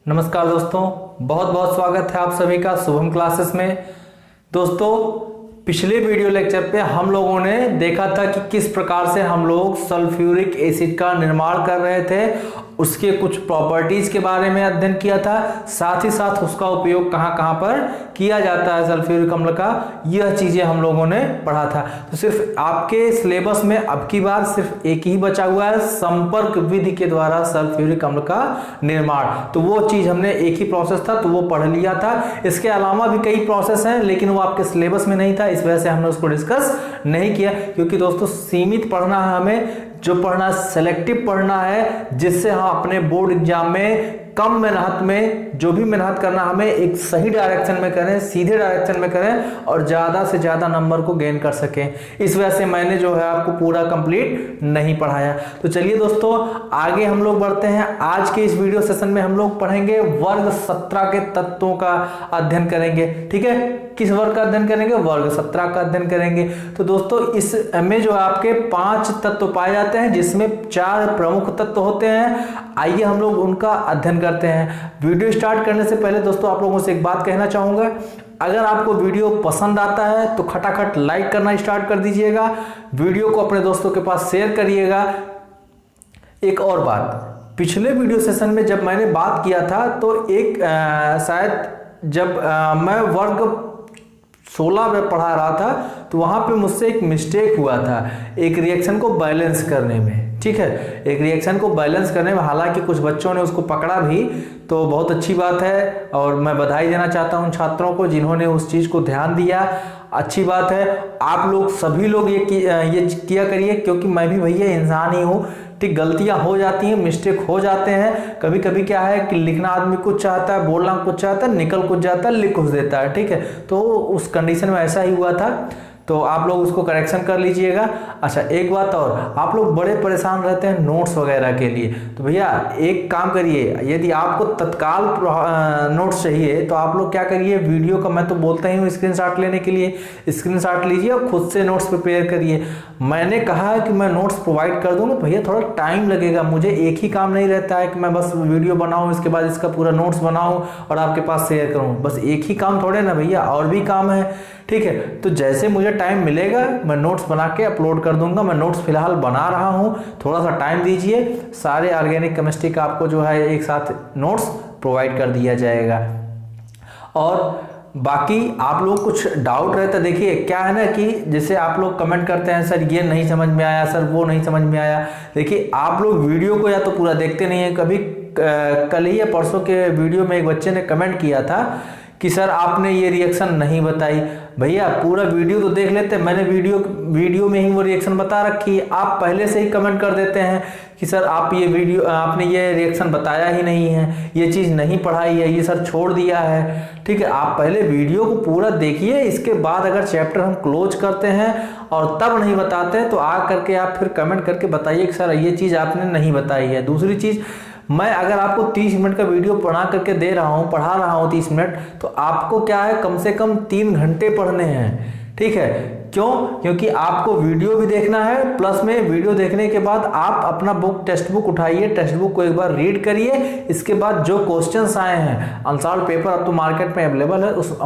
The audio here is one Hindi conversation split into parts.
नमस्कार दोस्तों, बहुत बहुत स्वागत है आप सभी का शुभम क्लासेस में। दोस्तों, पिछले वीडियो लेक्चर पे हम लोगों ने देखा था कि किस प्रकार से हम लोग सल्फ्यूरिक एसिड का निर्माण कर रहे थे, उसके कुछ प्रॉपर्टीज के बारे में अध्ययन किया था, साथ ही साथ उसका उपयोग कहाँ कहाँ पर किया जाता है सल्फ्यूरिक अम्ल का, यह चीजें हम लोगों ने पढ़ा था। तो सिर्फ आपके सिलेबस में अब की बार सिर्फ एक ही बचा हुआ है, संपर्क विधि के द्वारा सल्फ्यूरिक अम्ल का निर्माण। तो वो चीज हमने एक ही प्रोसेस था तो वो पढ़ लिया था। इसके अलावा भी कई प्रोसेस हैं लेकिन वो आपके सिलेबस में नहीं था, इस वजह से हमने उसको डिस्कस नहीं किया, क्योंकि दोस्तों सीमित पढ़ना है हमें, जो पढ़ना सेलेक्टिव पढ़ना है, जिससे हम अपने बोर्ड एग्जाम में कम मेहनत में जो भी मेहनत करना हमें एक सही डायरेक्शन में करें, सीधे डायरेक्शन में करें और ज्यादा से ज्यादा नंबर को गेन कर सकें। इस वजह से मैंने जो है आपको पूरा कंप्लीट नहीं पढ़ाया। तो चलिए दोस्तों, आगे हम लोग बढ़ते हैं। आज के इस वीडियो सेशन में हम लोग पढ़ेंगे वर्ग 17 के तत्वों का अध्ययन करेंगे। ठीक है, किस वर्ग का अध्ययन करेंगे? वर्ग 17 का अध्ययन करेंगे। तो दोस्तों, इस में जो आपके 5 तत्व पाए जाते हैं, जिसमें 4 प्रमुख तत्व होते हैं। आइए हम लोग उनका अध्ययन करते हैं। वीडियो स्टार्ट करने से पहले दोस्तों आप लोगों से एक बात कहना चाहूंगा, अगर आपको वीडियो पसंद आता है तो खटाखट लाइक करना स्टार्ट कर दीजिएगा, वीडियो को अपने दोस्तों के पास शेयर करिएगा। एक और बात, पिछले वीडियो सेशन में जब मैंने बात किया था तो एक शायद जब मैं वर्ग 16 में पढ़ा रहा था तो वहां पे मुझसे एक मिस्टेक हुआ था एक रिएक्शन को बैलेंस करने में। ठीक है, एक रिएक्शन को बैलेंस करने में, हालांकि कुछ बच्चों ने उसको पकड़ा भी, तो बहुत अच्छी बात है और मैं बधाई देना चाहता हूं उन छात्रों को जिन्होंने उस चीज को ध्यान दिया। अच्छी बात है, आप लोग सभी लोग ये किया करिए, क्योंकि मैं भी भैया इंसान ही हूँ। ठीक, गलतियां हो जाती हैं, मिस्टेक हो जाते हैं। कभी कभी क्या है कि लिखना आदमी कुछ चाहता है, बोलना कुछ चाहता है, निकल कुछ जाता है, लिख कुछ देता है। ठीक है, तो उस कंडीशन में ऐसा ही हुआ था, तो आप लोग उसको करेक्शन कर लीजिएगा। अच्छा, एक बात और, आप लोग बड़े परेशान रहते हैं नोट्स वगैरह के लिए, तो भैया एक काम करिए, यदि आपको तत्काल नोट्स चाहिए तो आप लोग क्या करिए, वीडियो का मैं तो बोलता ही हूँ स्क्रीनशॉट लेने के लिए, स्क्रीनशॉट लीजिए और खुद से नोट्स प्रिपेयर करिए। मैंने कहा है कि मैं नोट्स प्रोवाइड कर दूंगा, भैया थोड़ा टाइम लगेगा, मुझे एक ही काम नहीं रहता है कि मैं बस वीडियो बनाऊँ, इसके बाद इसका पूरा नोट्स बनाऊँ और आपके पास शेयर करूँ। बस एक ही काम थोड़े ना भैया, और भी काम है। ठीक है, तो जैसे मुझे टाइम मिलेगा मैं नोट्स बना के अपलोड कर दूंगा। मैं नोट्स फिलहाल बना रहा हूं, थोड़ा सा टाइम दीजिए, सारे ऑर्गेनिक केमिस्ट्री का आपको जो है एक साथ नोट्स प्रोवाइड कर दिया जाएगा। और बाकी आप लोग कुछ डाउट रहता है, देखिए क्या है ना कि जैसे आप लोग कमेंट करते हैं सर ये नहीं समझ में आया, सर वो नहीं समझ में आया। देखिए आप लोग वीडियो को या तो पूरा देखते नहीं है, कभी कल ही या परसों के वीडियो में एक बच्चे ने कमेंट किया था कि सर आपने ये रिएक्शन नहीं बताई। भैया पूरा वीडियो तो देख लेते हैं, मैंने वीडियो में ही वो रिएक्शन बता रखी है, आप पहले से ही कमेंट कर देते हैं कि सर आपने ये रिएक्शन बताया ही नहीं है, ये चीज़ नहीं पढ़ाई है, ये सर छोड़ दिया है। ठीक है, आप पहले वीडियो को पूरा देखिए, इसके बाद अगर चैप्टर हम क्लोज करते हैं और तब नहीं बताते हैं तो आ करके आप फिर कमेंट करके बताइए कि सर ये चीज़ आपने नहीं बताई है। दूसरी चीज़, मैं अगर आपको 30 मिनट का वीडियो बना करके दे रहा हूँ, पढ़ा रहा हूँ 30 मिनट, तो आपको क्या है कम से कम 3 घंटे पढ़ने हैं। ठीक है, क्यों? क्योंकि आपको वीडियो भी देखना है, प्लस में वीडियो देखने के बाद आप अपना टेक्स्ट बुक उठाइए, टेक्स्ट बुक को एक बार रीड करिए, इसके बाद जो क्वेश्चंस आए हैं, अनसॉल्व पेपर अब तो मार्केट में अवेलेबल है, उस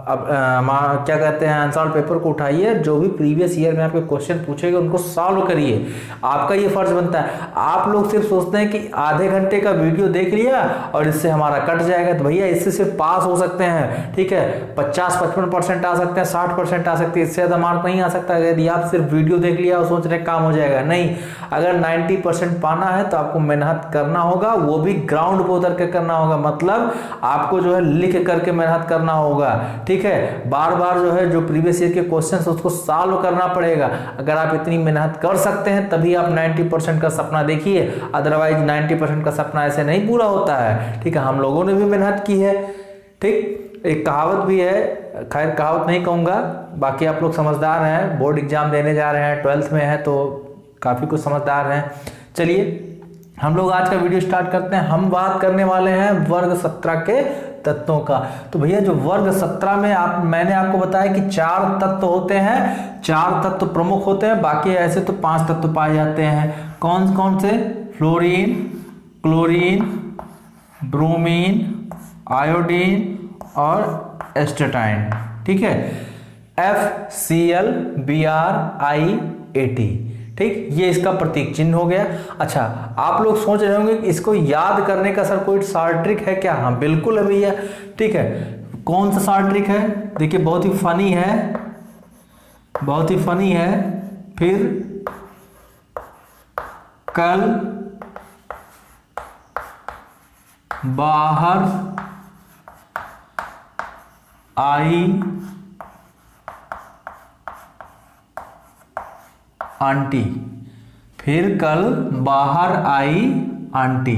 क्या कहते हैं अनसॉल्व पेपर को उठाइए, जो भी प्रीवियस ईयर में आपके क्वेश्चन पूछेगा उनको सॉल्व करिए। आपका ये फर्ज बनता है। आप लोग सिर्फ सोचते हैं कि आधे घंटे का वीडियो देख लिया और इससे हमारा कट जाएगा, तो भैया इससे सिर्फ पास हो सकते हैं। ठीक है, 50-55% आ सकते हैं, 60% आ सकते हैं, इससे मार्क नहीं आ सकता यदि आप सिर्फ वीडियो देख लिया और सोच रहे काम हो जाएगा। नहीं, अगर 90% पाना है तो आपको मेहनत करना होगा, वो भी ग्राउंड पे उतर के करना होगा, मतलब आपको जो है लिख करके मेहनत करना होगा। ठीक है, बार बार जो है जो प्रीवियस ईयर के क्वेश्चन उसको सॉल्व करना पड़ेगा। अगर आप इतनी मेहनत कर सकते हैं तभी आप 90% का सपना देखिए, अदरवाइज 90% का सपना ऐसे नहीं पूरा होता है। ठीक है, हम लोगों ने भी मेहनत की है। ठीक, एक कहावत भी है, खैर कहावत नहीं कहूँगा, बाकी आप लोग समझदार हैं, बोर्ड एग्जाम देने जा रहे हैं, 12th में है तो काफ़ी कुछ समझदार हैं। चलिए हम लोग आज का वीडियो स्टार्ट करते हैं। हम बात करने वाले हैं वर्ग 17 के तत्वों का। तो भैया जो वर्ग 17 में मैंने आपको बताया कि 4 तत्व होते हैं, 4 तत्व प्रमुख होते हैं, बाकी ऐसे तो 5 तत्व पाए जाते हैं। कौन कौन से? फ्लोरीन, क्लोरीन, ब्रोमीन, आयोडीन और एस्टेटाइन। ठीक है, FClBrIAT। ठीक, ये इसका प्रतीक चिन्ह हो गया। अच्छा, आप लोग सोच रहे होंगे कि इसको याद करने का सर कोई शॉर्ट ट्रिक है क्या? हाँ बिल्कुल है भैया। ठीक है, कौन सा शॉर्ट ट्रिक है? देखिए बहुत ही फनी है, बहुत ही फनी है। फिर कल बाहर आई आंटी, फिर कल बाहर आई आंटी।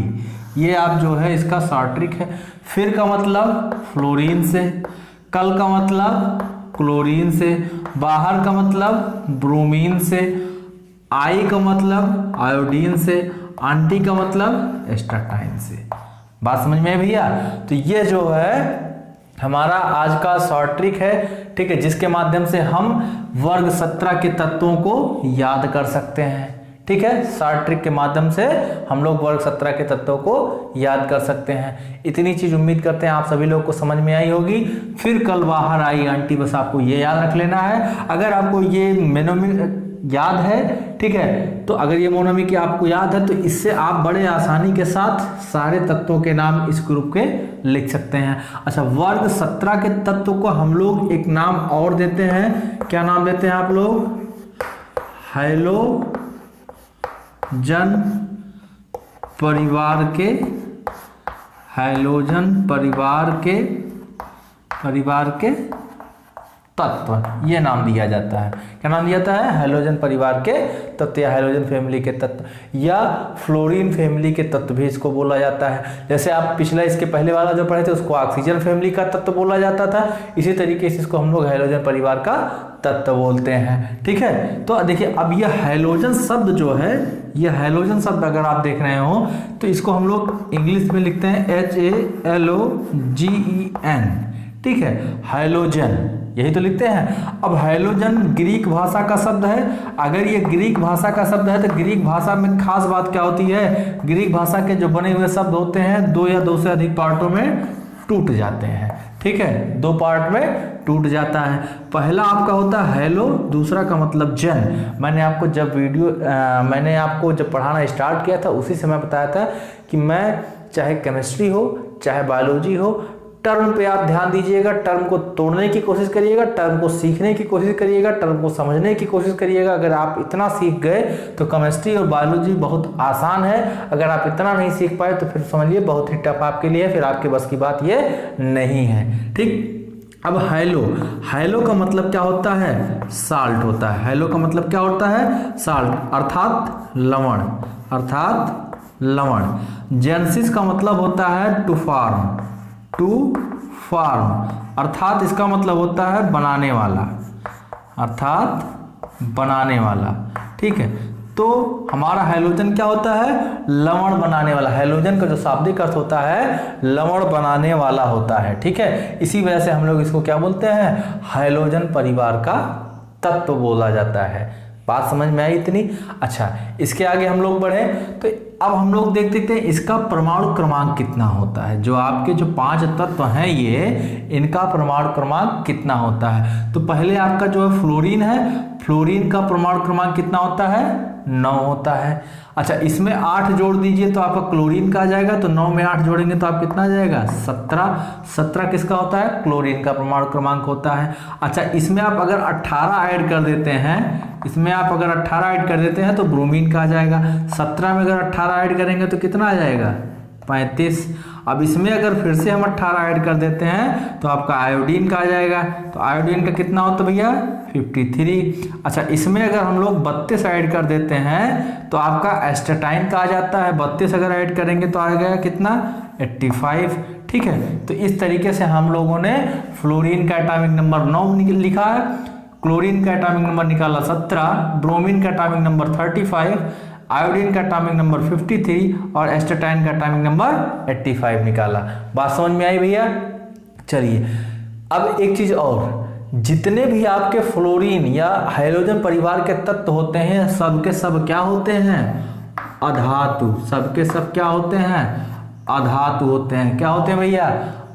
ये आप जो है इसका शॉर्ट ट्रिक है। फिर का मतलब फ्लोरीन से, कल का मतलब क्लोरीन से, बाहर का मतलब ब्रोमीन से, आई का मतलब आयोडीन से, आंटी का मतलब एस्टाटाइन से। बात समझ में है भैया? तो ये जो है हमारा आज का शॉर्ट ट्रिक है। ठीक है, जिसके माध्यम से हम वर्ग 17 के तत्वों को याद कर सकते हैं। ठीक है, शॉर्ट ट्रिक के माध्यम से हम लोग वर्ग 17 के तत्वों को याद कर सकते हैं। इतनी चीज उम्मीद करते हैं आप सभी लोग को समझ में आई होगी। फिर कल बाहर आई आंटी, बस आपको ये याद रख लेना है। अगर आपको ये मेनोमी याद है, ठीक है, तो अगर ये मोनोमी की आपको याद है तो इससे आप बड़े आसानी के साथ सारे तत्वों के नाम इस ग्रुप के लिख सकते हैं। अच्छा, वर्ग 17 के तत्व को हम लोग एक नाम और देते हैं। क्या नाम देते हैं आप लोग? हैलोजन परिवार के, हैलोजन परिवार के तत्व, ये नाम दिया जाता है। क्या नाम दिया जाता है? हैलोजन परिवार के तत्व या हैलोजन फैमिली के तत्व या फ्लोरीन फैमिली के तत्व भी इसको बोला जाता है। जैसे आप पिछला इसके पहले वाला जो पढ़े थे उसको ऑक्सीजन फैमिली का तत्व बोला जाता था, इसी तरीके से इसको हम लोग हैलोजन परिवार का तत्व बोलते हैं। ठीक है, तो देखिए अब यह हैलोजन शब्द जो है, यह हैलोजन शब्द अगर आप देख रहे हो तो इसको हम लोग इंग्लिश में लिखते हैं HALOGEN। ठीक है, हैलोजन यही तो लिखते हैं। अब हैलोजन ग्रीक भाषा का शब्द है। अगर ये ग्रीक भाषा का शब्द है तो ग्रीक भाषा में खास बात क्या होती है? ग्रीक भाषा के जो बने हुए शब्द होते हैं दो या दो से अधिक पार्टों में टूट जाते हैं। ठीक है, दो पार्ट में टूट जाता है। पहला आपका होता है हैलो, दूसरा का मतलब जन। मैंने आपको जब पढ़ाना स्टार्ट किया था उसी समय बताया था कि मैं चाहे केमिस्ट्री हो चाहे बायोलॉजी हो, टर्म पे आप ध्यान दीजिएगा, टर्म को तोड़ने की कोशिश करिएगा, टर्म को सीखने की कोशिश करिएगा, टर्म को समझने की कोशिश करिएगा। अगर आप इतना सीख गए तो केमिस्ट्री और बायोलॉजी बहुत आसान है। अगर आप इतना नहीं सीख पाए तो फिर समझिए बहुत ही टफ आपके लिए, फिर आपके बस की बात ये नहीं है। ठीक, अब हैलो का मतलब क्या होता है? साल्ट होता है। हैलो का मतलब क्या होता है? साल्ट, अर्थात लवण। जेनेसिस का मतलब होता है टू फॉर्म, अर्थात इसका मतलब होता है बनाने वाला। ठीक है, तो हमारा हैलोजन क्या होता है? लवण बनाने वाला। हैलोजन का जो शाब्दिक अर्थ होता है लवण बनाने वाला होता है। ठीक है, इसी वजह से हम लोग इसको क्या बोलते हैं? हैलोजन परिवार का तत्व बोला जाता है। बात समझ में आई इतनी? अच्छा, इसके आगे हम लोग बढ़े तो अब हम लोग देख सकते हैं इसका परमाणु क्रमांक कितना होता है। जो आपके जो 5 तत्व हैं ये, इनका परमाणु क्रमांक कितना होता है? तो पहले आपका जो है फ्लोरीन है, फ्लोरीन का परमाणु क्रमांक कितना होता है? 9 होता है। अच्छा, इसमें 8 जोड़ दीजिए तो आपका क्लोरीन का आ जाएगा, तो 9 में 8 जोड़ेंगे तो आप कितना आ जाएगा? 17 किसका होता है? क्लोरीन का परमाणु क्रमांक होता है। अच्छा, इसमें आप अगर 18 ऐड कर देते हैं, तो ब्रोमीन का आ जाएगा। 17 में अगर 18 ऐड करेंगे तो कितना आ जाएगा? 35। अब इसमें अगर फिर से हम 18 ऐड कर देते हैं तो आपका आयोडीन का आ जाएगा। तो आयोडीन का कितना होता है भैया? 53। अच्छा, इसमें अगर हम लोग 32 ऐड कर देते हैं तो आपका एस्टेटाइन का आ जाता है। 32 अगर ऐड करेंगे तो आ गया कितना? 85। ठीक है, तो इस तरीके से हम लोगों ने फ्लोरीन का एटॉमिक नंबर 9 लिखा है, क्लोरीन का एटॉमिक नंबर निकाला 17, ब्रोमीन का एटॉमिक नंबर 35, आयोडीन का एटॉमिक नंबर 53 और एस्टेटाइन का एटॉमिक नंबर 85 निकाला। बात समझ में आई भैया? चलिए, अब एक चीज और, जितने भी आपके फ्लोरीन या हैलोजन परिवार के तत्व होते हैं सबके सब क्या होते हैं? अधातु। सबके सब क्या होते हैं? अधातु होते हैं। क्या होते हैं भैया?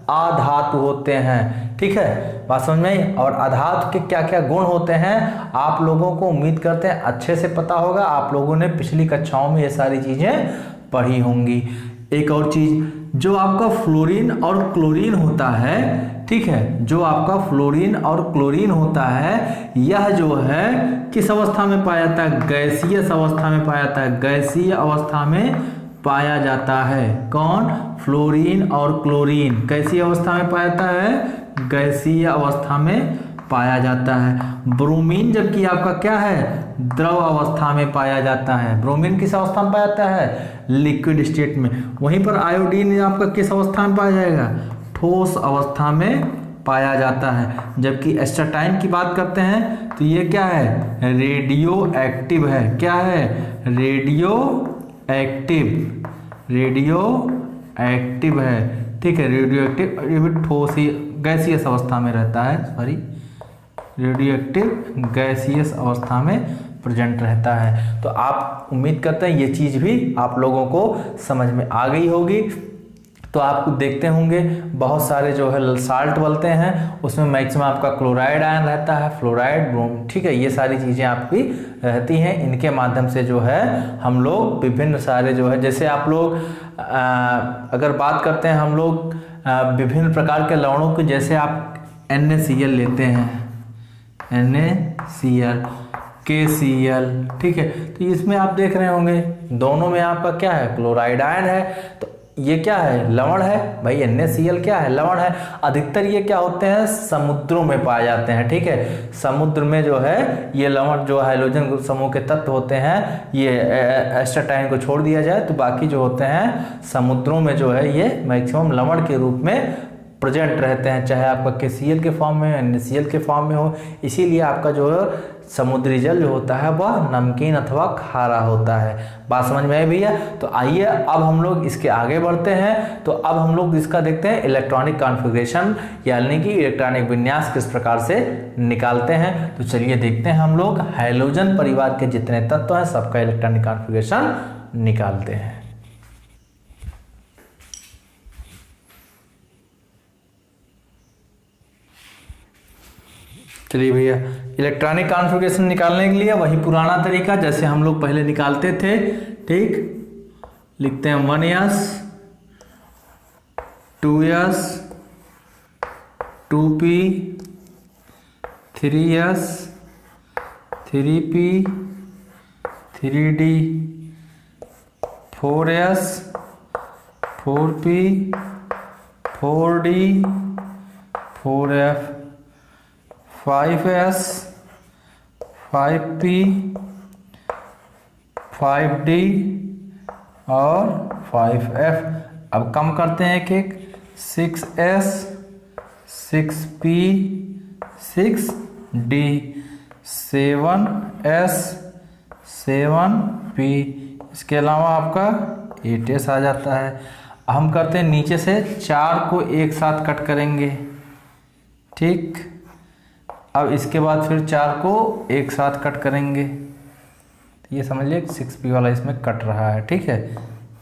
अधातु होते हैं। ठीक है, बात समझ में आई? और अधातु के क्या क्या गुण होते हैं आप लोगों को उम्मीद करते हैं अच्छे से पता होगा। आप लोगों ने पिछली कक्षाओं में ये सारी चीजें पढ़ी होंगी। एक और चीज, जो आपका फ्लोरीन और क्लोरीन होता है, ठीक है, जो आपका फ्लोरीन और क्लोरीन होता है, यह जो है किस अवस्था में पाया जाता है? गैसीय अवस्था में पाया जाता है। गैसीय अवस्था में पाया जाता है। कौन? फ्लोरीन और क्लोरीन कैसी अवस्था में पाया जाता है? गैसीय अवस्था में पाया जाता है। ब्रोमीन जबकि आपका क्या है? द्रव अवस्था में पाया जाता है। ब्रोमीन किस अवस्था में पाया जाता है? लिक्विड स्टेट में। वहीं पर आयोडीन आपका किस अवस्था में पाया जाएगा? ठोस अवस्था में पाया जाता है। जबकि एस्टाटाइन की बात करते हैं तो ये क्या है? रेडियो एक्टिव है। क्या है? रेडियो एक्टिव है। ठीक है, रेडियो एक्टिव, ये भी ठोस ही गैसीय अवस्था में रहता है। सॉरी, रेडियो एक्टिव गैसीय अवस्था में प्रेजेंट रहता है। तो आप उम्मीद करते हैं ये चीज़ भी आप लोगों को समझ में आ गई होगी। तो आप देखते होंगे बहुत सारे जो है साल्ट बनते हैं, उसमें मैक्सिमम आपका क्लोराइड आयन रहता है, फ्लोराइड, ब्रोम, ठीक है, ये सारी चीज़ें आपकी रहती हैं। इनके माध्यम से जो है हम लोग विभिन्न सारे जो है, जैसे आप लोग अगर बात करते हैं हम लोग विभिन्न प्रकार के लवणों की, जैसे आप NaCl लेते हैं, NaCl, KCl, ठीक है, तो इसमें आप देख रहे होंगे दोनों में आपका क्या है? क्लोराइड आयन है। तो ये क्या है? लवण है भाई। NaCl क्या है? लवण है। अधिकतर ये क्या होते हैं? समुद्रों में पाए जाते हैं। ठीक है, समुद्र में जो है ये लवण जो हाइड्रोजन समूह के तत्व होते हैं, ये एस्टाटाइन को छोड़ दिया जाए तो बाकी जो होते हैं समुद्रों में जो है ये मैक्सिमम लवण के रूप में प्रेजेंट रहते हैं, चाहे आपका KCl के फॉर्म में हो, NaCl के फॉर्म में हो। इसीलिए आपका जो समुद्री जल जो होता है वह नमकीन अथवा खारा होता है। बात समझ में आई भैया? तो आइए अब हम लोग इसके आगे बढ़ते हैं। तो अब हम लोग इसका देखते हैं इलेक्ट्रॉनिक कॉन्फ़िगरेशन, यानी कि इलेक्ट्रॉनिक विन्यास किस प्रकार से निकालते हैं। तो चलिए देखते हैं हम लोग हाइड्रोजन परिवार के जितने तत्व हैं सबका इलेक्ट्रॉनिक कॉन्फ़िगरेशन निकालते हैं। चलिए भैया, इलेक्ट्रॉनिक कॉन्फ़िगरेशन निकालने के लिए वही पुराना तरीका जैसे हम लोग पहले निकालते थे। ठीक, लिखते हैं 1s 2s 2p 3s 3p 3d 4s 4p 4d 4f 5s 5p 5d और 5f। अब कम करते हैं एक एक। 6s 6p 6d 7s 7p, इसके अलावा आपका 8s आ जाता है। हम करते हैं नीचे से 4 को एक साथ कट करेंगे। ठीक, अब इसके बाद फिर 4 को एक साथ कट करेंगे। ये समझ लीजिए 6p वाला इसमें कट रहा है। ठीक है,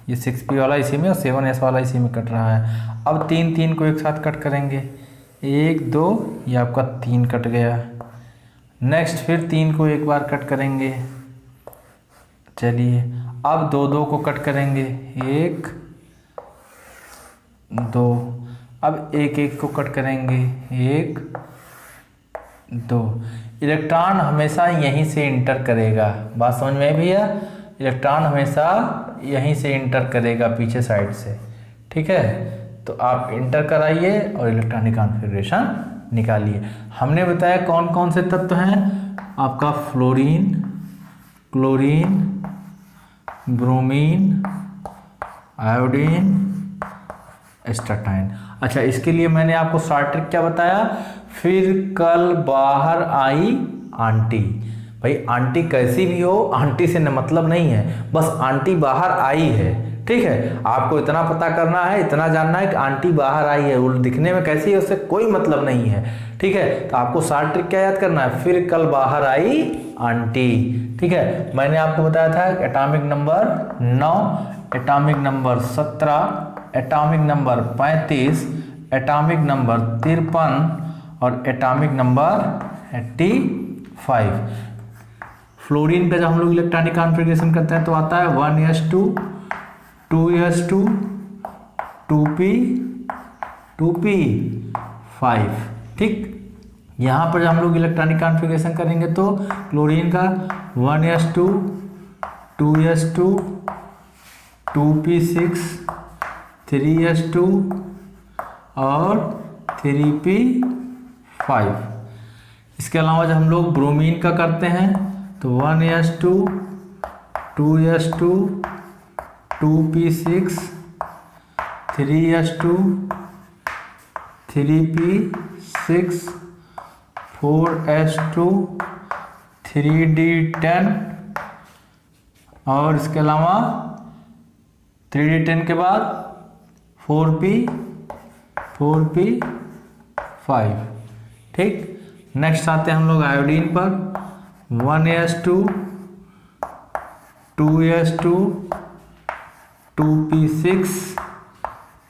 ये 6p वाला इसी में और 7s वाला इसी में कट रहा है। अब 3 को एक साथ कट करेंगे। 1 2, ये आपका 3 कट गया। नेक्स्ट फिर 3 को एक बार कट करेंगे। चलिए अब 2 को कट करेंगे। 1 2, अब 1 को कट करेंगे। 1 2। इलेक्ट्रॉन हमेशा यहीं से इंटर करेगा। बात समझ में भैया? इलेक्ट्रॉन हमेशा यहीं से इंटर करेगा पीछे साइड से। ठीक है, तो आप इंटर कराइए और इलेक्ट्रॉनिक कॉन्फ़िगरेशन निकालिए। हमने बताया कौन कौन से तत्व हैं आपका? Fluorine, chlorine, bromine, iodine, एस्टाटाइन। अच्छा, इसके लिए मैंने आपको शॉर्ट ट्रिक क्या बताया? फिर कल बाहर आई आंटी। भाई आंटी कैसी भी हो, आंटी से मतलब नहीं है, बस आंटी बाहर आई है। ठीक है, आपको इतना पता करना है, इतना जानना है कि आंटी बाहर आई है, वो दिखने में कैसी है उससे कोई मतलब नहीं है। ठीक है, तो आपको शॉर्ट ट्रिक क्या याद करना है? फिर कल बाहर आई आंटी। ठीक है, मैंने आपको बताया था atomic number 9, atomic number 17, atomic number 35, atomic number 53 और एटॉमिक नंबर 85। फ्लोरीन का जब हम लोग इलेक्ट्रॉनिक कॉन्फ़िगरेशन करते हैं तो आता है 1s2 2s2 2p 2p5। ठीक, यहाँ पर जब हम लोग इलेक्ट्रॉनिक कॉन्फ़िगरेशन करेंगे तो क्लोरीन का 1s2 2s2 2p6 3s2 और 3p5। इसके अलावा जब हम लोग ब्रोमीन का करते हैं तो 1s2 2s2 2p6 3s2 3p6 4s2 3d10 और इसके अलावा 3d10 के बाद 4p5। ठीक, नेक्स्ट आते हैं हम लोग आयोडीन पर 1s2 2s2 2p6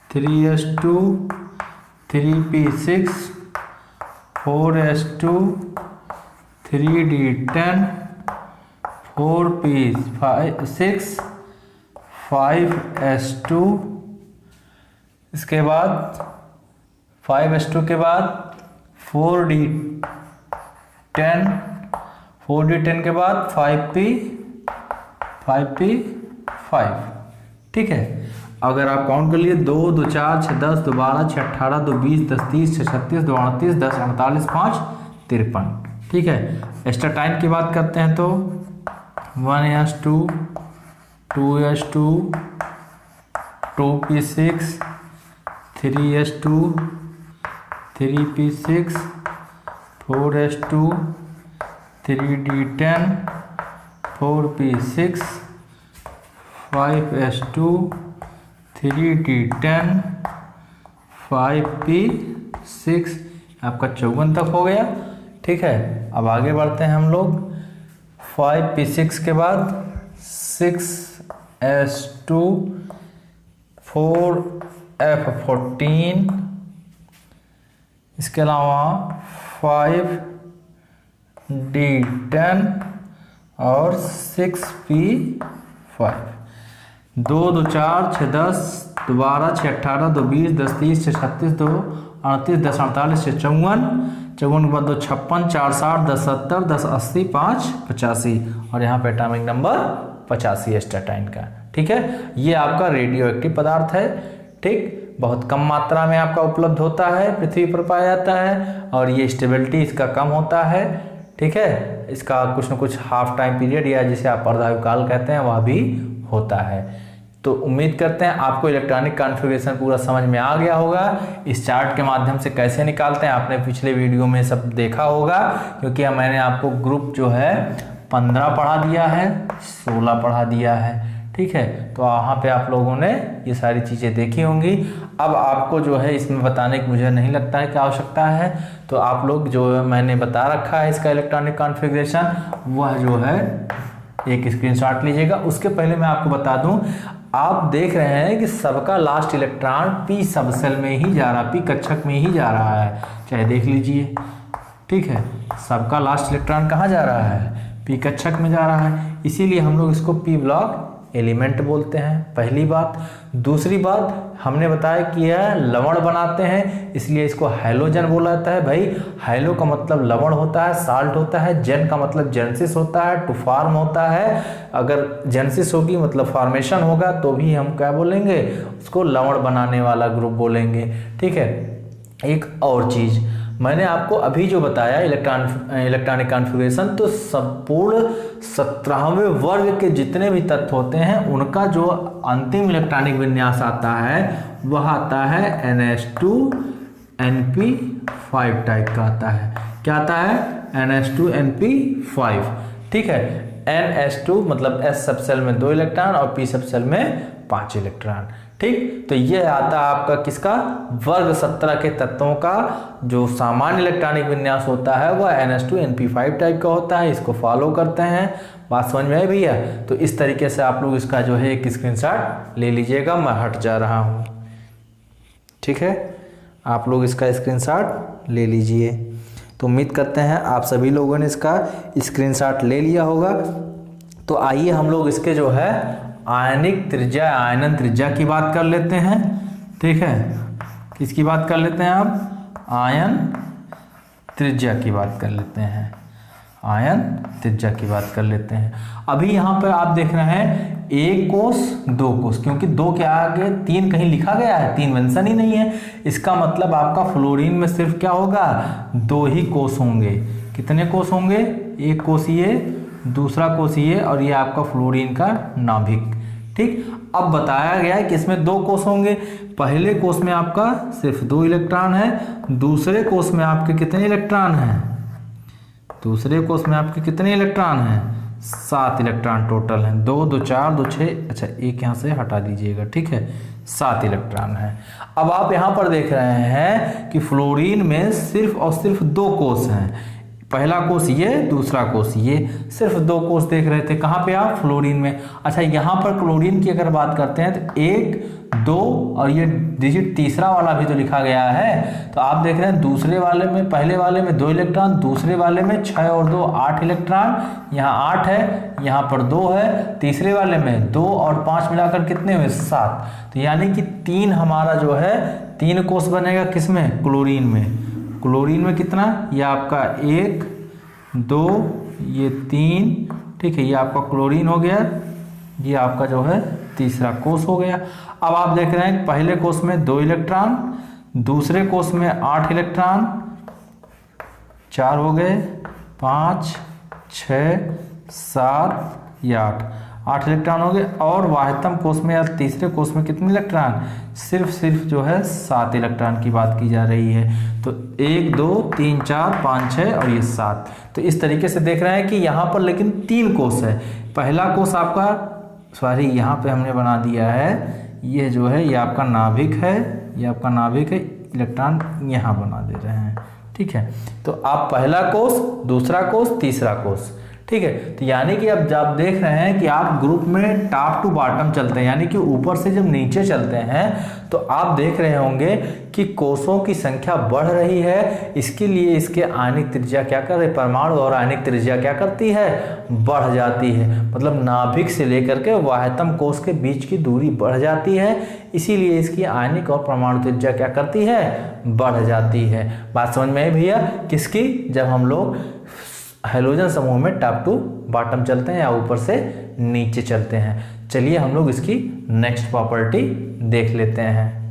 3s2 3p6 4s2 3d10 4p6 5s2। इसके बाद 5s2 के बाद 4d10 के बाद 5p5। ठीक है, अगर आप काउंट कर लिए 2 2 4 6 10 2 12 6 18 2 20 10 30 6 36 2 38 10 48 5 53। ठीक है, एक्स्ट्रा टाइम की बात करते हैं तो 1s2 2s2 2p6 3s2 3p6 4s2 3d10 4p6 5s2 3d10 5p6। आपका 54 तक हो गया। ठीक है, अब आगे बढ़ते हैं हम लोग 5p6 के बाद 6s2 4f14। इसके अलावा 5d10 और 6p5। 2 2 4 6 10 2 12 6 18 2 20 10 30 6 36 2 38 10 48 6 54 54 के बाद 2 56 4 60 10 70 10 80 5 85 और यहाँ पे एटॉमिक नंबर 85 स्टैटाइन का। ठीक है, ये आपका रेडियो एक्टिव पदार्थ है। ठीक, बहुत कम मात्रा में आपका उपलब्ध होता है, पृथ्वी पर पाया जाता है और ये स्टेबिलिटी इसका कम होता है। ठीक है, इसका कुछ न कुछ हाफ टाइम पीरियड या जिसे आप अर्धायुकाल कहते हैं वह भी होता है। तो उम्मीद करते हैं आपको इलेक्ट्रॉनिक कॉन्फ़िगरेशन पूरा समझ में आ गया होगा। इस चार्ट के माध्यम से कैसे निकालते हैं आपने पिछले वीडियो में सब देखा होगा, क्योंकि मैंने आपको ग्रुप जो है 15 पढ़ा दिया है, 16 पढ़ा दिया है। ठीक है, तो वहाँ पे आप लोगों ने ये सारी चीज़ें देखी होंगी। अब आपको जो है इसमें बताने की मुझे नहीं लगता है कि आवश्यकता है, तो आप लोग जो मैंने बता रखा है इसका इलेक्ट्रॉनिक कॉन्फ़िगरेशन वह जो है एक स्क्रीनशॉट लीजिएगा। उसके पहले मैं आपको बता दूं, आप देख रहे हैं कि सबका लास्ट इलेक्ट्रॉन पी सब सेल में ही जा रहा है, पी कक्षक में ही जा रहा है, चाहे देख लीजिए। ठीक है, सबका लास्ट इलेक्ट्रॉन कहाँ जा रहा है, पी कक्षक में जा रहा है, इसीलिए हम लोग इसको पी ब्लॉक एलिमेंट बोलते हैं। पहली बात। दूसरी बात, हमने बताया कि यह लवण बनाते हैं, इसलिए इसको हैलोजन बोला जाता है। भाई हैलो का मतलब लवण होता है, साल्ट होता है, जन का मतलब जेनेसिस होता है, टू फॉर्म होता है। अगर जेनेसिस होगी मतलब फॉर्मेशन होगा तो भी हम क्या बोलेंगे, उसको लवण बनाने वाला ग्रुप बोलेंगे। ठीक है, एक और चीज़ मैंने आपको अभी जो बताया इलेक्ट्रॉनिक कॉन्फ़िगरेशन, तो संपूर्ण 17वें वर्ग के जितने भी तत्व होते हैं उनका जो अंतिम इलेक्ट्रॉनिक विन्यास आता है वह आता है NH2NP5 टाइप का आता है। क्या आता है, NH2NP5। ठीक है, NH2 मतलब S सब सेल में 2 इलेक्ट्रॉन और P सब सेल में 5 इलेक्ट्रॉन। ठीक, तो ये आता है आपका किसका, वर्ग 17 के तत्वों का जो सामान्य इलेक्ट्रॉनिक विन्यास होता है वह NH2NP5 टाइप का होता है। इसको फॉलो करते हैं, बात समझ में आई भैया। तो इस तरीके से आप लोग इसका जो है एक स्क्रीनशॉट ले लीजिएगा। मैं हट जा रहा हूँ। ठीक है, आप लोग इसका स्क्रीनशॉट ले लीजिए। तो उम्मीद करते हैं आप सभी लोगों ने इसका स्क्रीनशॉट ले लिया होगा। तो आइए हम लोग इसके जो है आयनिक त्रिज्या, आयनन त्रिज्या की बात कर लेते हैं। ठीक है, किसकी बात कर लेते हैं आप? आयन त्रिज्या की बात कर लेते हैं, आयन त्रिज्या की बात कर लेते हैं। अभी यहाँ पर आप देख रहे हैं एक कोस दो कोस, क्योंकि दो के आगे तीन कहीं लिखा गया है, तीन मेंशन ही नहीं है। इसका मतलब आपका फ्लोरीन में सिर्फ क्या होगा? दो ही कोस होंगे। कितने कोस होंगे? एक कोस ये, दूसरा कोस ये, और ये आपका फ्लोरीन का नाभिक। ठीक, अब बताया गया है कि इसमें दो कोस होंगे। पहले कोस में आपका सिर्फ 2 इलेक्ट्रॉन है, दूसरे कोस में आपके कितने इलेक्ट्रॉन हैं? दूसरे कोस में आपके कितने इलेक्ट्रॉन हैं? 7 इलेक्ट्रॉन टोटल हैं। 2 2 4 2 6, अच्छा एक यहाँ से हटा दीजिएगा। ठीक है, 7 इलेक्ट्रॉन हैं। अब आप यहाँ पर देख रहे हैं कि फ्लोरीन में सिर्फ और सिर्फ 2 कोस हैं। पहला कोस ये, दूसरा कोस ये, सिर्फ 2 कोस देख रहे थे। कहाँ पे आप? फ्लोरीन में। अच्छा, यहाँ पर क्लोरीन की अगर बात करते हैं तो 1 2 और ये डिजिट तीसरा वाला भी तो लिखा गया है। तो आप देख रहे हैं दूसरे वाले में, पहले वाले में 2 इलेक्ट्रॉन, दूसरे वाले में 6 और 2 8 इलेक्ट्रॉन। यहाँ 8 है, यहाँ पर 2 है, तीसरे वाले में 2 और 5 मिलाकर कितने हुए? 7। तो यानी कि 3 हमारा जो है 3 कोस बनेगा किसमें? क्लोरीन में। क्लोरीन में कितना? ये आपका 1 2 ये 3। ठीक है, ये आपका क्लोरीन हो गया, ये आपका जो है तीसरा कोस हो गया। अब आप देख रहे हैं पहले कोस में 2 इलेक्ट्रॉन, दूसरे कोस में 8 इलेक्ट्रॉन, 4 हो गए, 5 6 7 ये 8 इलेक्ट्रॉन हो गए। और वाहितम कोस में या तीसरे कोस में कितने इलेक्ट्रॉन? सिर्फ जो है 7 इलेक्ट्रॉन की बात की जा रही है। तो 1 2 3 4 5 6 और ये 7। तो इस तरीके से देख रहे हैं कि यहाँ पर लेकिन 3 कोस है। पहला कोस आपका, सॉरी यहाँ पे हमने बना दिया है, ये जो है ये आपका नाभिक है, ये आपका नाभिक है, इलेक्ट्रॉन यहाँ बना दे रहे हैं। ठीक है, तो आप पहला कोस, दूसरा कोस, तीसरा कोस। ठीक है, तो यानी कि अब जब देख रहे हैं कि आप ग्रुप में टॉप टू बॉटम चलते हैं, यानी कि ऊपर से जब नीचे चलते हैं, तो आप देख रहे होंगे कि कोषों की संख्या बढ़ रही है। इसके लिए इसके आयनिक त्रिज्या क्या कर रही है? परमाणु और आयनिक त्रिज्या क्या करती है? बढ़ जाती है। मतलब नाभिक से लेकर के वाह्यतम कोष के बीच की दूरी बढ़ जाती है, इसीलिए इसकी आयनिक और परमाणु त्रिज्या क्या करती है? बढ़ जाती है। बात समझ में आई भैया? किसकी? जब हम लोग हाइड्रोजन समूह में टॉप टू बॉटम चलते हैं या ऊपर से नीचे चलते हैं। चलिए हम लोग इसकी नेक्स्ट प्रॉपर्टी देख लेते हैं।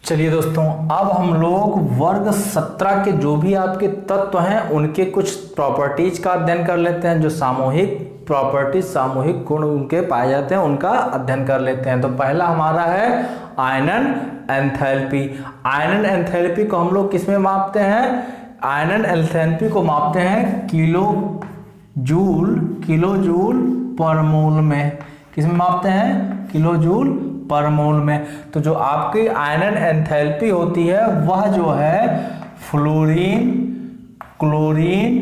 चलिए दोस्तों, अब हम लोग वर्ग 17 के जो भी आपके तत्व हैं उनके कुछ प्रॉपर्टीज का अध्ययन कर लेते हैं। जो सामूहिक प्रॉपर्टीज, सामूहिक गुण उनके पाए जाते हैं, उनका अध्ययन कर लेते हैं। तो पहला हमारा है आयनन एंथैल्पी। आयनन एंथैल्पी को हम लोग किस में मापते हैं? आयनन एंथैल्पी को मापते हैं किलोजूल पर मोल में। किस में मापते हैं? किलोजूल पर मोल में। तो जो आपकी आयनन एंथैल्पी होती है वह जो है फ्लोरीन, क्लोरीन,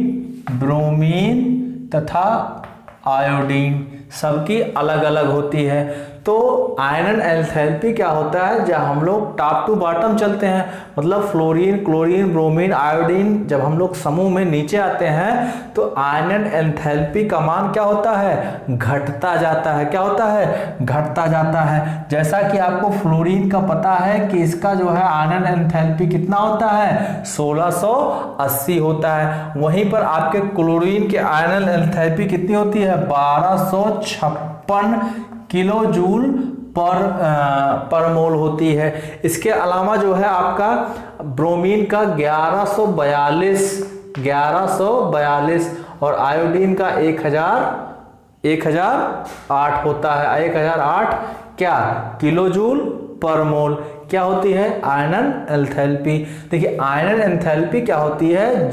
ब्रोमीन तथा आयोडीन सबकी अलग अलग होती है। तो आयनन एंथैल्पी क्या होता है? जब हम लोग टॉप टू बॉटम चलते हैं, मतलब फ्लोरीन, क्लोरीन, ब्रोमीन, आयोडीन, जब हम लोग समूह में नीचे आते हैं तो आयनन एंथैल्पी का मान क्या होता है? घटता जाता है। क्या होता है? घटता जाता है। जैसा कि आपको फ्लोरीन का पता है कि इसका जो है आयनन एंथैल्पी कितना होता है? 1680 होता है। वहीं पर आपके क्लोरीन के आयनन एंथैल्पी कितनी होती है? 1256 किलोजूल पर मोल होती है। इसके अलावा जो है आपका ब्रोमीन का 1142 और आयोडीन का 1008 होता है। 1008 क्या? किलोजूल पर मोल क्या होती है? आयनन एंथैल्पी। देखिए आयनन एंथैल्पी क्या होती है?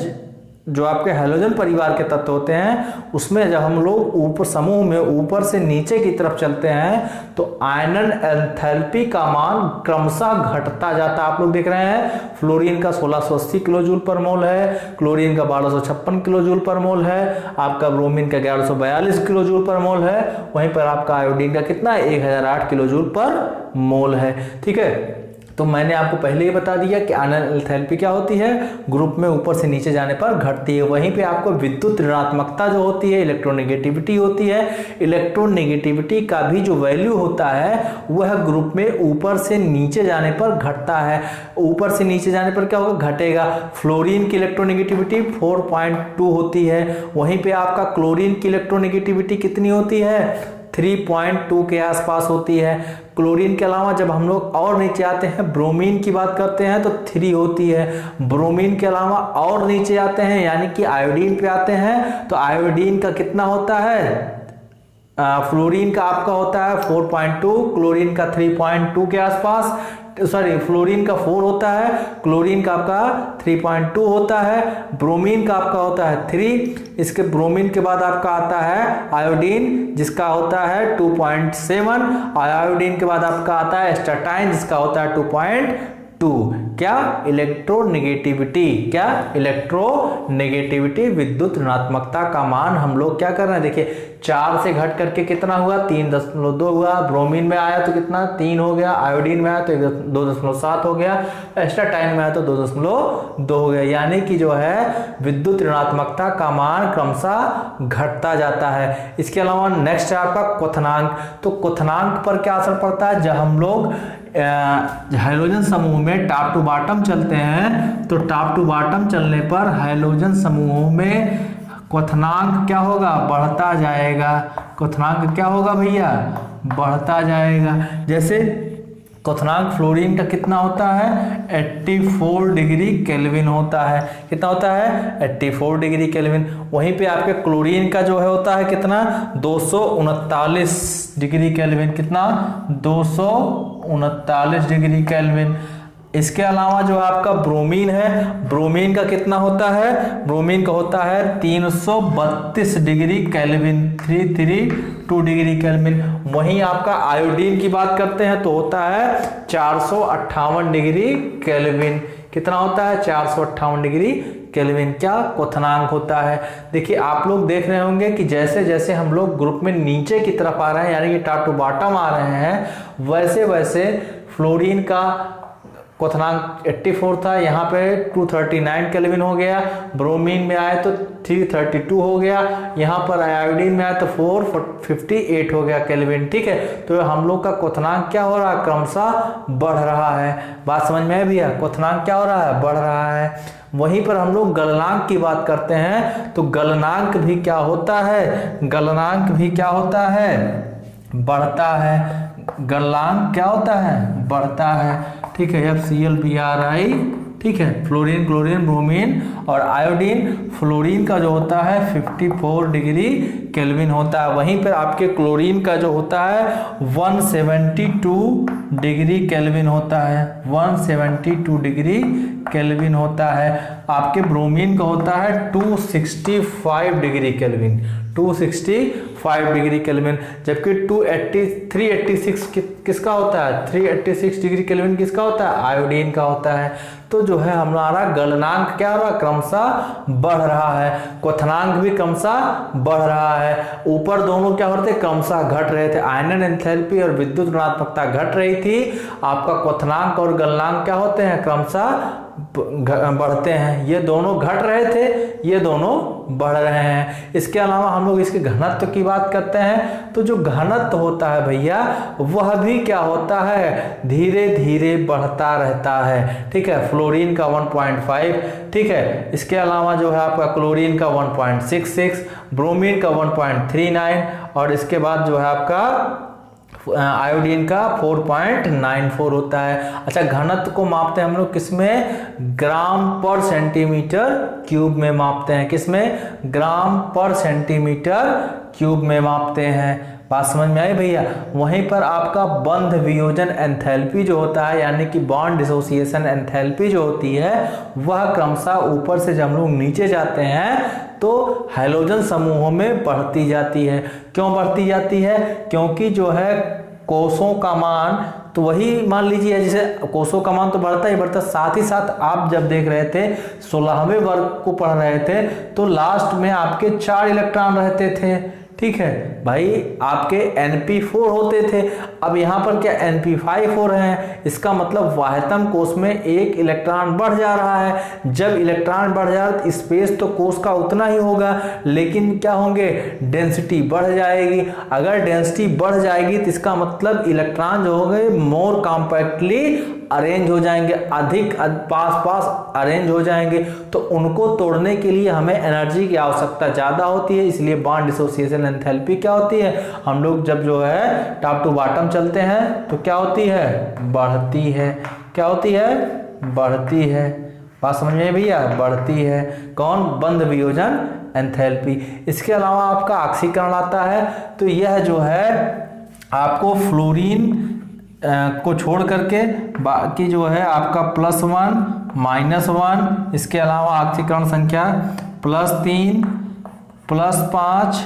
जो आपके हैलोजन परिवार के तत्व होते हैं उसमें जब हम लोग ऊपर समूह में ऊपर से नीचे की तरफ चलते हैं तो आयनन एंथैल्पी का मान क्रमशः घटता जाता है। आप लोग देख रहे हैं फ्लोरीन का 1680 किलो जूल पर मोल है, क्लोरीन का 1256 किलो जूल पर मोल है, आपका ब्रोमीन का 1142 किलो जूल पर मोल है, वहीं पर आपका आयोडीन का कितना है 1008 किलो जूल पर मोल है। ठीक है, तो मैंने आपको पहले ही बता दिया कि आयनन एंथैल्पी क्या होती है, ग्रुप में ऊपर से नीचे जाने पर घटती है। वहीं पे आपको विद्युत ऋणात्मकता जो होती है, इलेक्ट्रोनेगेटिविटी होती है, इलेक्ट्रोनेगेटिविटी का भी जो वैल्यू होता है वह ग्रुप में ऊपर से नीचे जाने पर घटता है। ऊपर से नीचे जाने पर क्या होगा, घटेगा। फ्लोरीन की इलेक्ट्रोनेगेटिविटी 4.2 होती है, वहीं पे आपका क्लोरीन की इलेक्ट्रोनेगेटिविटी कितनी होती है 3.2 के आसपास होती है। क्लोरीन के अलावा जब हम लोग और नीचे आते हैं, ब्रोमीन की बात करते हैं तो 3 होती है। ब्रोमीन के अलावा और नीचे आते हैं यानी कि आयोडीन पे आते हैं तो आयोडीन का कितना होता है, फ्लोरीन का आपका होता है 4.2, क्लोरीन का 3.2 के आसपास, सॉरी फ्लोरीन का 4 होता है, क्लोरीन का आपका 3.2 होता है, ब्रोमीन का आपका होता है 3। इसके ब्रोमीन के बाद आपका आता है आयोडीन जिसका होता है 2.7, और आयोडीन के बाद आपका आता है स्टैटाइन जिसका होता है 2.2। क्या इलेक्ट्रोनेगेटिविटी, क्या इलेक्ट्रोनेगेटिविटी विद्युत ऋणात्मकता का मान हम लोग क्या कर रहे हैं, देखिए 4 से घट करके कितना हुआ 3.2 हुआ, ब्रोमीन में आया तो कितना 3 हो गया, आयोडीन में आया तो 2.7 हो गया, स्टैटाइन में आया तो 2.2 हो गया। यानी कि जो है विद्युत ऋणात्मकता का मान क्रमशः घटता जाता है। इसके अलावा नेक्स्ट है आपका क्वथनांक। तो क्वथनांक पर क्या असर पड़ता है, जब हम लोग हाइड्रोजन समूह में टॉप टू बॉटम चलते हैं तो टॉप टू बॉटम चलने पर हाइड्रोजन समूहों में क्वथनांक क्या होगा, बढ़ता जाएगा। क्वथनांक क्या होगा भैया, बढ़ता जाएगा। जैसे क्वथनांक फ्लोरीन का कितना होता है 84 डिग्री केल्विन होता है, कितना होता है 84 डिग्री केल्विन। वहीं पे आपके क्लोरीन का जो है होता है कितना 239 डिग्री केल्विन, कितना 239 डिग्री केल्विन। इसके अलावा जो आपका ब्रोमीन है, ब्रोमीन का कितना होता है, ब्रोमीन का होता है 332 डिग्री केल्विन, 332 डिग्री केल्विन। वहीं आपका आयोडीन की बात करते हैं तो होता है 458 डिग्री केल्विन, कितना होता है 458 डिग्री केल्विन। क्या क्वथनांक होता है। देखिए आप लोग देख रहे होंगे कि जैसे जैसे हम लोग ग्रुप में नीचे की तरफ आ रहे हैं यानी कि टॉप टू बॉटम आ रहे हैं, वैसे वैसे फ्लोरीन का क्वथनांक 84 था, यहाँ पे 239 केल्विन हो गया, ब्रोमीन में आए तो 332 हो गया, यहाँ पर आयोडीन में आए तो 458 हो गया केल्विन। ठीक है, तो हम लोग का क्वथनांक क्या हो रहा है, क्रमशः बढ़ रहा है। बात समझ में है भैया, क्वथनांक क्या हो रहा है, बढ़ रहा है। वहीं पर हम लोग गलनांक की बात करते हैं तो गलनांक भी क्या होता है, गलनांक भी क्या होता है, बढ़ता है। गलनांक क्या होता है, बढ़ता है। ठीक है, FClBrI, ठीक है, फ्लोरीन, क्लोरीन, ब्रोमीन और आयोडीन। फ्लोरीन का जो होता है 54 डिग्री केल्विन होता है, वहीं पर आपके क्लोरीन का जो होता है 172 डिग्री केल्विन होता है, 172 डिग्री केल्विन होता है। आपके ब्रोमीन का होता है 265 डिग्री केल्विन, 265 डिग्री केल्विन, जबकि 386 किसका होता है, 386 डिग्री केल्विन किसका होता है, आयोडीन का होता है। तो जो है हमारा गलनांक क्या हो रहा है, क्रमशः बढ़ रहा है। क्वथनांक भी क्रमशः बढ़ रहा है। ऊपर दोनों क्या होते क्रमशः घट रहे थे, आयनन एंथैल्पी और विद्युत ऋणात्मकता घट रही थी। आपका क्वथनांक और गलनांक क्या होते हैं, क्रमशः बढ़ते हैं। ये दोनों घट रहे थे, ये दोनों बढ़ रहे हैं। इसके अलावा हम लोग इसके घनत्व की बात करते हैं तो जो घनत्व होता है भैया वह भी क्या होता है, धीरे धीरे बढ़ता रहता है। ठीक है, फ्लोरीन का 1.5, ठीक है, इसके अलावा जो है आपका क्लोरीन का 1.66, ब्रोमीन का 1.39 और इसके बाद जो है आपका आयोडीन का 4.94 होता है। अच्छा, घनत्व को मापते हैं हम लोग किसमें, ग्राम पर सेंटीमीटर क्यूब में मापते हैं। किसमें, ग्राम पर सेंटीमीटर क्यूब में मापते हैं। बात समझ में आई भैया। वहीं पर आपका बंध वियोजन एंथैल्पी जो होता है, यानी कि बॉन्ड डिसोसिएशन एंथैल्पी जो होती है, वह क्रमशः ऊपर से जब हम लोग नीचे जाते हैं तो हैलोजन समूहों में बढ़ती जाती है। क्यों बढ़ती जाती है? क्योंकि जो है कोषों का मान, तो वही मान लीजिए जैसे कोषों का मान तो बढ़ता ही बढ़ता, साथ ही साथ आप जब देख रहे थे 16वें वर्ग को पढ़ रहे थे तो लास्ट में आपके 4 इलेक्ट्रॉन रहते थे। ठीक है भाई, आपके Np4 होते थे, अब यहाँ पर क्या Np5 हो रहे हैं। इसका मतलब वाह्यतम कोष में 1 इलेक्ट्रॉन बढ़ जा रहा है। जब इलेक्ट्रॉन बढ़ जा रहा है, स्पेस तो कोष का उतना ही होगा, लेकिन क्या होंगे, डेंसिटी बढ़ जाएगी। अगर डेंसिटी बढ़ जाएगी तो इसका मतलब इलेक्ट्रॉन जो हो गए मोर कॉम्पैक्टली अरेंज हो जाएंगे, अधिक पास पास अरेंज हो जाएंगे। तो उनको तोड़ने के लिए हमें एनर्जी की आवश्यकता ज़्यादा होती है, इसलिए बॉन्ड डिसोसिएशन एंथैल्पी क्या होती है, हम लोग जब जो है टॉप टू बॉटम चलते हैं तो क्या होती है, बढ़ती है। क्या होती है, बढ़ती है। बात समझ में भैया, बढ़ती है। कौन, बंध वियोजन एंथैल्पी। इसके अलावा आपका ऑक्सीकरण आता है, तो यह जो है आपको फ्लोरीन को छोड़ करके बाकी जो है आपका +1 -1, इसके अलावा ऑक्सीकरण संख्या +3 +5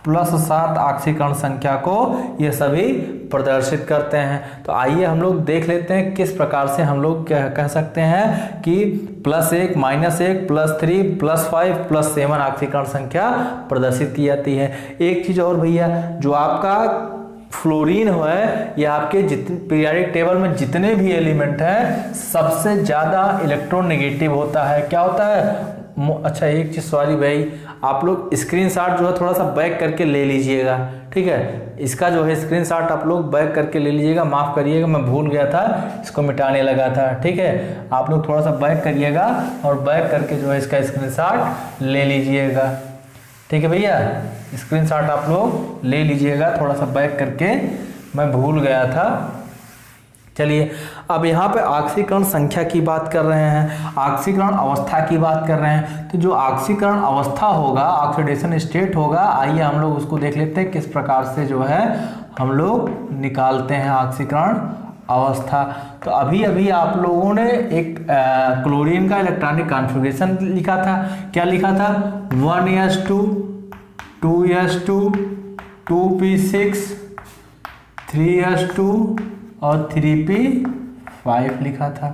+7 ऑक्सीकरण संख्या को ये सभी प्रदर्शित करते हैं। तो आइए हम लोग देख लेते हैं किस प्रकार से हम लोग कह सकते हैं कि +1 -1 +3 +5 +7 ऑक्सीकरण संख्या प्रदर्शित की जाती है। एक चीज और भैया, जो आपका फ्लोरीन है, ये आपके जितने पीरियोडिक टेबल में जितने भी एलिमेंट हैं सबसे ज़्यादा इलेक्ट्रोनेगेटिव होता है। क्या होता है, अच्छा एक चीज़, सॉरी भाई, आप लोग स्क्रीनशॉट जो है थोड़ा सा बैक करके ले लीजिएगा। ठीक है, इसका जो है स्क्रीनशॉट आप लोग बैक करके ले लीजिएगा, माफ़ करिएगा मैं भूल गया था, इसको मिटाने लगा था। ठीक है, आप लोग थोड़ा सा बैक करिएगा और बैक करके जो है इसका स्क्रीनशॉट ले लीजिएगा। ठीक है भैया, स्क्रीनशॉट आप लोग ले लीजिएगा थोड़ा सा बैक करके, मैं भूल गया था। चलिए, अब यहाँ पे ऑक्सीकरण संख्या की बात कर रहे हैं, ऑक्सीकरण अवस्था की बात कर रहे हैं। तो जो ऑक्सीकरण अवस्था होगा, ऑक्सीडेशन स्टेट होगा, आइए हम लोग उसको देख लेते हैं किस प्रकार से जो है हम लोग निकालते हैं ऑक्सीकरण अवस्था। तो अभी अभी आप लोगों ने एक क्लोरीन का इलेक्ट्रॉनिक कॉन्फ़िगरेशन लिखा था। क्या लिखा था, 1s2 2s2 2p6 3s2 और 3p5 लिखा था।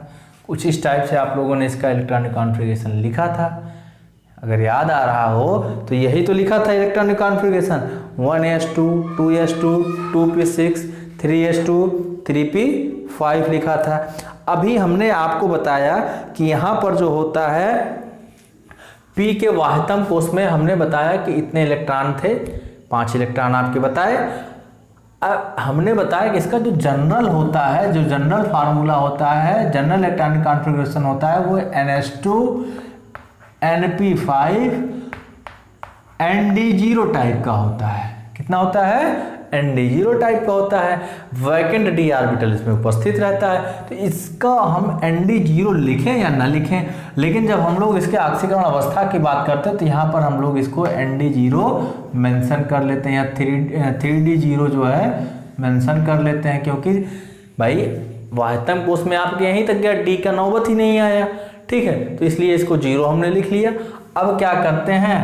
कुछ इस टाइप से आप लोगों ने इसका इलेक्ट्रॉनिक कॉन्फ़िगरेशन लिखा था। अगर याद आ रहा हो तो यही तो लिखा था electronic configuration, 1s2 2s2 2p6 3s2 3p5 लिखा था। अभी हमने आपको बताया कि यहाँ पर जो होता है P के वाह्यतम कोष में हमने बताया कि इतने इलेक्ट्रॉन थे, 5 इलेक्ट्रॉन आपके बताए। अब हमने बताया कि इसका जो जनरल होता है, जो जनरल फार्मूला होता है, जनरल इलेक्ट्रॉनिक कॉन्फ़िगरेशन होता है, वो NH2 NP5 ND0 टाइप का होता है। कितना होता है, ND0 टाइप का होता है। वैकेंट d ऑर्बिटल इसमें उपस्थित रहता है। तो इसका हम ND0 लिखें या ना लिखें, लेकिन जब हम लोग इसके ऑक्सीकरण अवस्था की बात करते हैं तो यहाँ पर हम लोग इसको ND0 मेंशन कर लेते हैं, या 3D0 जो है मेंशन कर लेते हैं, क्योंकि भाई वाह्यतम कोष में आपके यहीं तक गया, D का नौबत ही नहीं आया। ठीक है, तो इसलिए इसको 0 हमने लिख लिया। अब क्या करते हैं,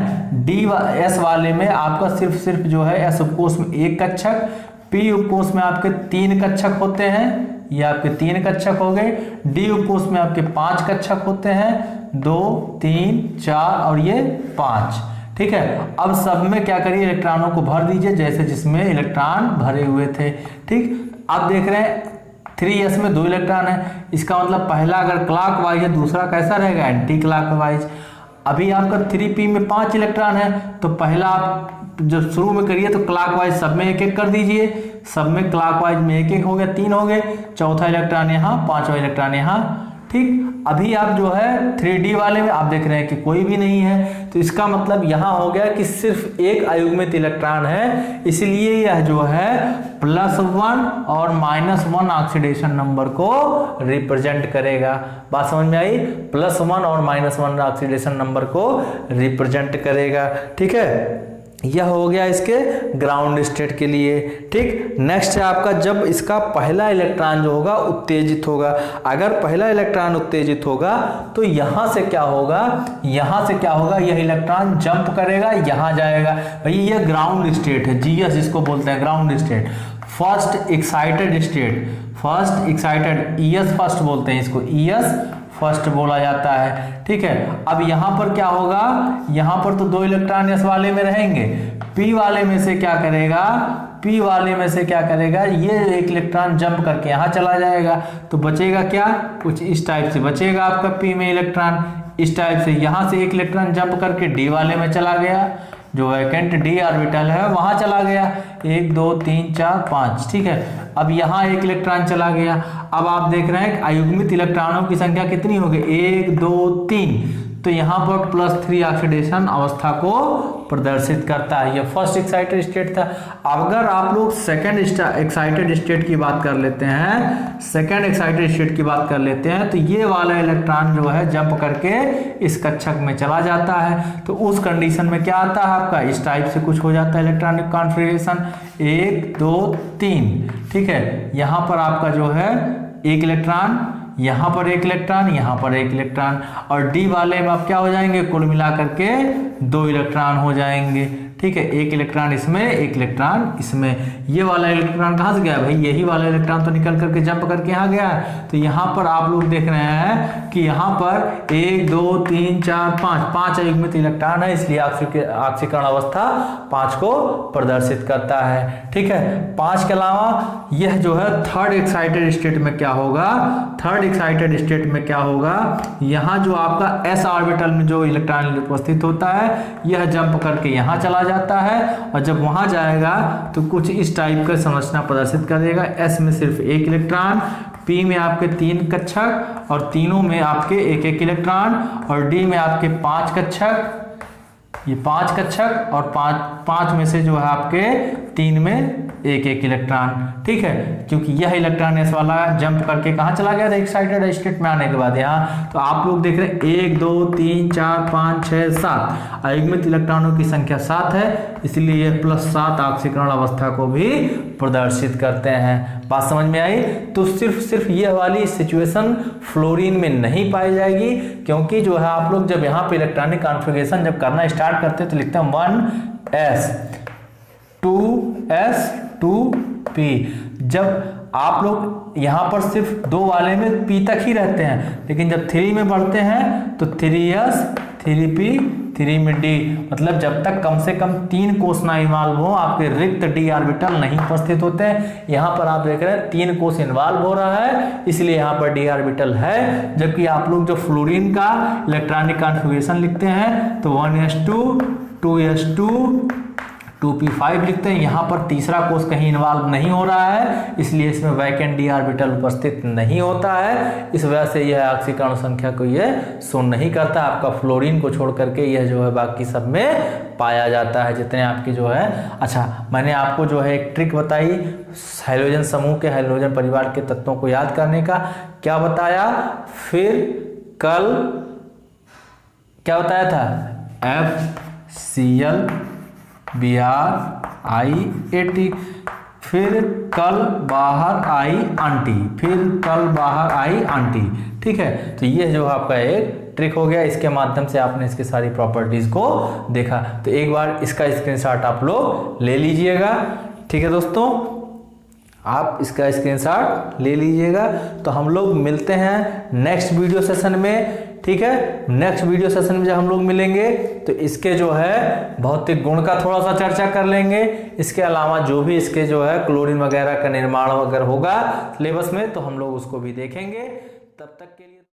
S वाले में आपका सिर्फ जो है S उपकोष में 1 कक्षक, P उपकोष में आपके 3 कक्षक होते हैं, ये आपके 3 कक्षक हो गए। D उपकोष में आपके 5 कक्षक होते हैं, 2 3 4 और ये 5। ठीक है, अब सब में क्या करिए, इलेक्ट्रॉनों को भर दीजिए जैसे जिसमें इलेक्ट्रॉन भरे हुए थे। ठीक, आप देख रहे हैं 3s में 2 इलेक्ट्रॉन है, इसका मतलब पहला अगर क्लॉकवाइज है, दूसरा कैसा रहेगा, एंटी क्लॉकवाइज। अभी आपका 3p में 5 इलेक्ट्रॉन है, तो पहला आप जब शुरू में करिए तो क्लॉकवाइज सब में 1-1 कर दीजिए, सब में क्लॉकवाइज में 1-1 हो गया, 3 हो गए, चौथा इलेक्ट्रॉन यहाँ, 5वां इलेक्ट्रॉन यहाँ। ठीक, अभी आप जो है 3D वाले में आप देख रहे हैं कि कोई भी नहीं है, तो इसका मतलब यहाँ हो गया कि सिर्फ एक अयुग्मित इलेक्ट्रॉन है, इसलिए यह जो है +1 और -1 ऑक्सीडेशन नंबर को रिप्रेजेंट करेगा। बात समझ में आई, +1 और -1 ऑक्सीडेशन नंबर को रिप्रेजेंट करेगा। ठीक है, यह हो गया इसके ग्राउंड स्टेट के लिए। ठीक, नेक्स्ट है आपका जब इसका पहला इलेक्ट्रॉन जो होगा उत्तेजित होगा। अगर पहला इलेक्ट्रॉन उत्तेजित होगा तो यहां से क्या होगा, यहां से क्या होगा, यह इलेक्ट्रॉन जंप करेगा, यहां जाएगा। भाई यह ग्राउंड स्टेट है, जीएस इसको बोलते हैं ground state, first excited state, first excited, ES first बोलते हैं इसको, ईएस फर्स्ट बोला जाता है। ठीक है, अब यहां पर क्या होगा, यहां पर तो 2 इलेक्ट्रॉन एस वाले में रहेंगे, पी वाले में से क्या करेगा, पी वाले में से क्या करेगा, ये एक इलेक्ट्रॉन जंप करके यहां चला जाएगा, तो बचेगा क्या, कुछ इस टाइप से बचेगा आपका पी में इलेक्ट्रॉन, इस टाइप से यहां से एक इलेक्ट्रॉन जंप करके डी वाले में चला गया, जो वैकेंट डी ऑर्बिटल है वहां चला गया, 1 2 3 4 5। ठीक है, अब यहाँ एक इलेक्ट्रॉन चला गया। अब आप देख रहे हैं अयुग्मित इलेक्ट्रॉनों की संख्या कितनी होगी, 1 2 3, तो यहाँ पर +3 ऑक्सीडेशन अवस्था को प्रदर्शित करता है। यह फर्स्ट एक्साइटेड स्टेट था। अगर आप लोग सेकंड एक्साइटेड स्टेट की बात कर लेते हैं, सेकंड एक्साइटेड स्टेट की बात कर लेते हैं, तो ये वाला इलेक्ट्रॉन जो है जंप करके इस कक्षक में चला जाता है, तो उस कंडीशन में क्या आता है आपका, इस टाइप से कुछ हो जाता है इलेक्ट्रॉनिक कॉन्फ़िगरेशन, 1 2 3। ठीक है, यहाँ पर आपका जो है एक इलेक्ट्रॉन, यहाँ पर एक इलेक्ट्रॉन, यहाँ पर एक इलेक्ट्रॉन, और डी वाले में आप क्या हो जाएंगे, कुल मिलाकर के 2 इलेक्ट्रॉन हो जाएंगे। ठीक है, एक इलेक्ट्रॉन इसमें, एक इलेक्ट्रॉन इसमें। ये वाला इलेक्ट्रॉन कहाँ से गया भाई, यही वाला इलेक्ट्रॉन तो निकल करके जंप करके यहाँ गया है। तो यहाँ पर आप लोग देख रहे हैं कि यहाँ पर 1 2 3 4 5 अयुग्मित इलेक्ट्रॉन है, इसलिए ऑक्सीकरण अवस्था 5 को प्रदर्शित करता है। ठीक है, 5 के अलावा यह जो है थर्ड एक्साइटेड स्टेट में क्या होगा, थर्ड एक्साइटेड स्टेट में क्या होगा, यहाँ जो आपका एस ऑर्बिटल में जो इलेक्ट्रॉन उपस्थित होता है, यह जंप करके यहाँ चला जाता है, और जब वहां जाएगा तो कुछ इस टाइप का संरचना प्रदर्शित करेगा। एस में सिर्फ एक इलेक्ट्रॉन, पी में आपके 3 कक्षक और तीनों में आपके एक एक इलेक्ट्रॉन, और डी में आपके 5 कक्षक, ये 5 कक्षक, और 5 में से जो है आपके 3 में एक एक इलेक्ट्रॉन। ठीक है, क्योंकि यह इलेक्ट्रॉन एस वाला जंप करके कहाँ चला गया था, एक्साइटेड स्टेट में आने के बाद यहाँ। तो आप लोग देख रहे हैं 1 2 3 4 5 6 7 अयुग्मित इलेक्ट्रॉनों की संख्या 7 है, इसलिए यह +7 ऑक्सीकरण अवस्था को भी प्रदर्शित करते हैं। बात समझ में आई। तो सिर्फ यह वाली सिचुएशन फ्लोरीन में नहीं पाई जाएगी, क्योंकि जो है आप लोग जब यहाँ पे इलेक्ट्रॉनिक कॉन्फ़िगरेशन जब करना स्टार्ट करते हैं तो लिखते हैं 1s 2s 2p। जब आप लोग यहाँ पर सिर्फ 2 वाले में p तक ही रहते हैं, लेकिन जब 3 में बढ़ते हैं तो 3s 3p 3 में d, मतलब जब तक कम से कम 3 कोष ना इन्वॉल्व हो आपके रिक्त d ऑर्बिटल नहीं उपस्थित होते हैं। यहाँ पर आप देख रहे हैं 3 कोष इन्वॉल्व हो रहा है, इसलिए यहाँ पर d ऑर्बिटल है। जबकि आप लोग जो फ्लोरीन का इलेक्ट्रॉनिक कॉन्फ़िगरेशन लिखते हैं तो 1s2 2s2 2p5 लिखते हैं। यहाँ पर तीसरा कोष कहीं इन्वॉल्व नहीं हो रहा है, इसलिए इसमें वैकेंट डी ऑर्बिटल उपस्थित नहीं होता है। इस वजह से यह ऑक्सीकरण संख्या को यह शो नहीं करता। आपका फ्लोरीन को छोड़ करके यह जो है बाकी सब में पाया जाता है, जितने आपकी जो है। अच्छा, मैंने आपको जो है एक ट्रिक बताई हाइड्रोजन समूह के, हाइड्रोजन परिवार के तत्वों को याद करने का। क्या बताया फिर कल, क्या बताया था, FCl BrIAT, फिर कल बाहर आई आंटी, फिर कल बाहर आई आंटी। ठीक है, तो ये जो आपका एक ट्रिक हो गया, इसके माध्यम से आपने इसकी सारी प्रॉपर्टीज को देखा। तो एक बार इसका स्क्रीनशॉट आप लोग ले लीजिएगा। ठीक है दोस्तों, आप इसका स्क्रीनशॉट ले लीजिएगा। तो हम लोग मिलते हैं नेक्स्ट वीडियो सेशन में। ठीक है, नेक्स्ट वीडियो सेशन में जब हम लोग मिलेंगे तो इसके जो है भौतिक गुण का थोड़ा सा चर्चा कर लेंगे। इसके अलावा जो भी इसके जो है क्लोरीन वगैरह का निर्माण वगैरह होगा सिलेबस में, तो हम लोग उसको भी देखेंगे। तब तक के लिए